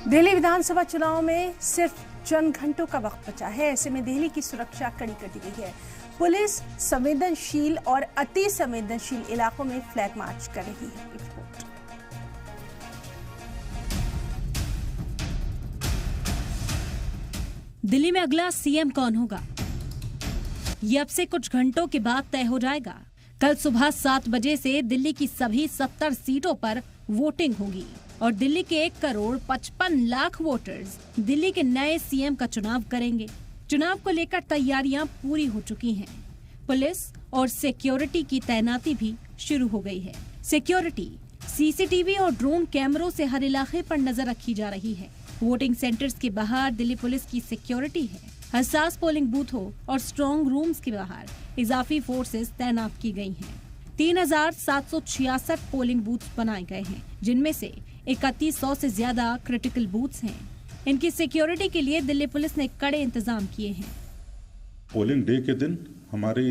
दिल्ली विधानसभा चुनाव में सिर्फ चंद घंटों का वक्त बचा है। ऐसे में दिल्ली की सुरक्षा कड़ी कर दी गई है। पुलिस संवेदनशील और अति संवेदनशील इलाकों में फ्लैग मार्च कर रही है। दिल्ली में अगला सीएम कौन होगा, ये अब से कुछ घंटों के बाद तय हो जाएगा। कल सुबह 7 बजे से दिल्ली की सभी 70 सीटों पर वोटिंग होगी और दिल्ली के 1,55,00,000 वोटर्स दिल्ली के नए सीएम का चुनाव करेंगे। चुनाव को लेकर तैयारियां पूरी हो चुकी हैं। पुलिस और सिक्योरिटी की तैनाती भी शुरू हो गई है। सिक्योरिटी, सीसीटीवी और ड्रोन कैमरों से हर इलाके पर नजर रखी जा रही है। वोटिंग सेंटर्स के बाहर दिल्ली पुलिस की सिक्योरिटी है। हसास पोलिंग बूथों और स्ट्रॉन्ग रूम्स के बाहर इजाफी फोर्सेस तैनात की गई हैं। 3,766 पोलिंग बूथ बनाए गए हैं, जिनमें से 3100 से ज्यादा क्रिटिकल बूथ्स हैं। इनकी सिक्योरिटी के लिए दिल्ली पुलिस ने कड़े इंतजाम किए हैं। पोलिंग डे के दिन हमारी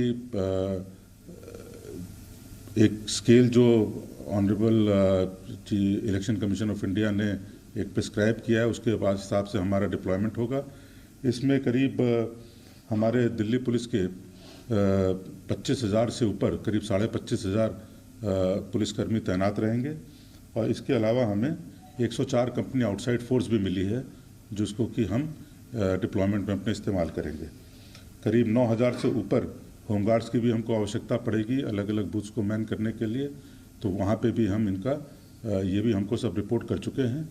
एक स्केल जो honourable election commission of India ने एक प्रिस्क्राइब किया है, उसके हिसाब से हमारा डिप्लॉयमेंट होगा। इसमें करीब हमारे दिल्ली पुलिस के 25,000 से ऊपर करीब 25,500 पुलिसकर्मी तैनात रहेंगे और इसके अलावा हमें 104 कंपनी आउटसाइड फोर्स भी मिली है, जिसको कि हम डिप्लॉयमेंट में अपने इस्तेमाल करेंगे। करीब 9,000 से ऊपर होमगार्ड्स की भी हमको आवश्यकता पड़ेगी अलग अलग बूथ्स को मैन करने के लिए, तो वहाँ पे भी हम इनका ये भी हमको सब रिपोर्ट कर चुके हैं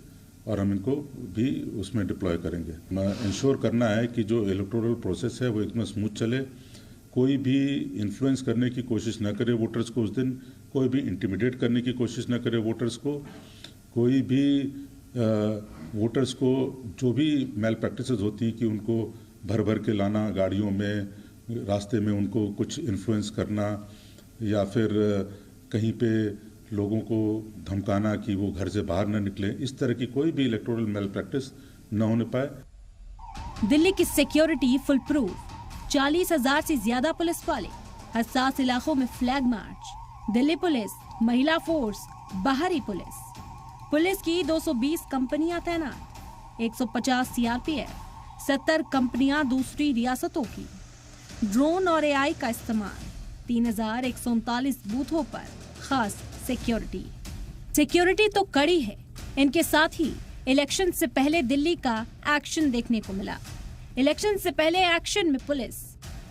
और हम इनको भी उसमें डिप्लॉय करेंगे। इंश्योर करना है कि जो इलेक्टोरल प्रोसेस है वो एकदम स्मूथ चले, कोई भी इन्फ्लुएंस करने की कोशिश न करे वोटर्स को उस दिन, कोई भी इंटिमिडेट करने की कोशिश न करे वोटर्स को, कोई भी वोटर्स को जो भी मैल प्रैक्टिसेस होती हैं कि उनको भर भर के लाना गाड़ियों में, रास्ते में उनको कुछ इन्फ्लुएंस करना या फिर कहीं पे लोगों को धमकाना कि वो घर से बाहर न निकले, इस तरह की कोई भी इलेक्टोरल मैल प्रैक्टिस न होने पाए। दिल्ली की सिक्योरिटी फुल प्रूफ, 40,000 से ज्यादा पुलिस वाले, हसास इलाकों में फ्लैग मार्च, दिल्ली पुलिस, महिला फोर्स, बाहरी पुलिस की 220 कंपनियां तैनात, 150 सीआरपीएफ, 70 कंपनियां दूसरी रियासतों की, ड्रोन और एआई का इस्तेमाल, 3,139 बूथों पर खास सिक्योरिटी तो कड़ी है। इनके साथ ही इलेक्शन से पहले दिल्ली का एक्शन देखने को मिला। इलेक्शन से पहले एक्शन में पुलिस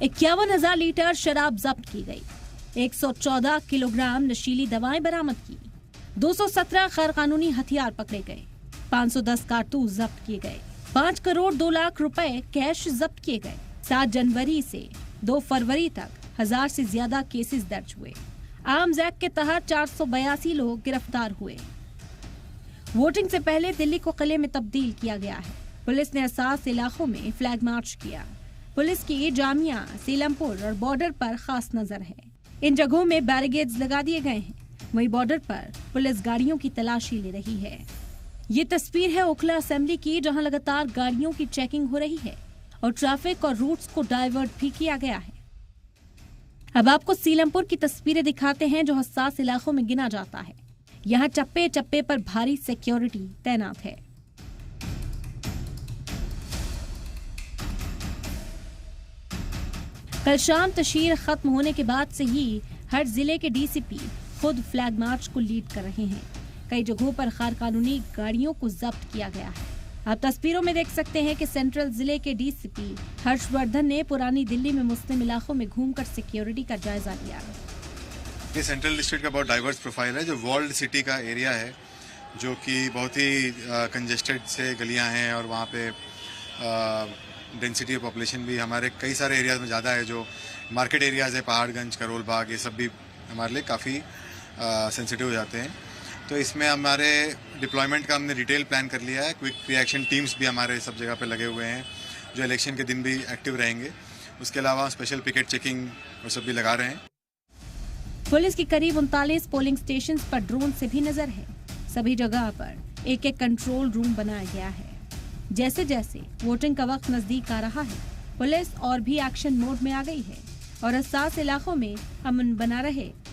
51,000 लीटर शराब जब्त की गई, 114 किलोग्राम नशीली दवाएं बरामद की, 217 गैर कानूनी हथियार पकड़े गए, 510 कारतूस जब्त किए गए, 5 करोड़ 2 लाख रुपए कैश जब्त किए गए। 7 जनवरी से 2 फरवरी तक 1000 से ज्यादा केसेस दर्ज हुए। आर्म्स एक्ट के तहत 482 लोग गिरफ्तार हुए। वोटिंग से पहले दिल्ली को किले में तब्दील किया गया है। पुलिस ने हसास इलाकों में फ्लैग मार्च किया। पुलिस की जामिया, सीलमपुर और बॉर्डर पर खास नजर है। इन जगहों में बैरिकेड्स लगा दिए गए हैं। वहीं बॉर्डर पर पुलिस गाड़ियों की तलाशी ले रही है। ये तस्वीर है ओखला असेंबली की, जहां लगातार गाड़ियों की चेकिंग हो रही है और ट्रैफिक और रूट्स को डाइवर्ट भी किया गया है। अब आपको सीलमपुर की तस्वीरें दिखाते हैं, जो हसास इलाकों में गिना जाता है। यहाँ चप्पे चप्पे पर भारी सिक्योरिटी तैनात है। कल शाम तशहीर खत्म होने के बाद से ही हर जिले के डीसीपी खुद फ्लैग मार्च को लीड कर रहे हैं। कई जगहों पर गैर कानूनी गाड़ियों को जब्त किया गया है। आप तस्वीरों में देख सकते हैं कि सेंट्रल जिले के डीसीपी हर्षवर्धन ने पुरानी दिल्ली में मुस्लिम इलाकों में घूमकर सिक्योरिटी का जायजा लिया। ये सेंट्रल डिस्ट्रिक्ट का बहुत डाइवर्स प्रोफाइल है, जो वर्ल्ड सिटी का एरिया है, जो कि बहुत ही कंजेस्टेड से गलियां हैं और वहाँ पे डेंसिटी ऑफ पॉपुलेशन भी हमारे कई सारे एरियाज में ज़्यादा है। जो मार्केट एरियाज है, पहाड़गंज, करोल बाग, ये सब भी हमारे लिए काफ़ी सेंसिटिव हो जाते हैं। तो इसमें हमारे डिप्लॉयमेंट का हमने डिटेल प्लान कर लिया है। क्विक रिएक्शन टीम्स भी हमारे सब जगह पे लगे हुए हैं, जो इलेक्शन के दिन भी एक्टिव रहेंगे। उसके अलावा स्पेशल पिकेट चेकिंग वो सब भी लगा रहे हैं। पुलिस की करीब 39 पोलिंग स्टेशंस पर ड्रोन से भी नजर है। सभी जगह पर एक कंट्रोल रूम बनाया गया है। जैसे जैसे वोटिंग का वक्त नजदीक आ रहा है, पुलिस और भी एक्शन मोड में आ गई है और हसास इलाकों में अमन बना रहे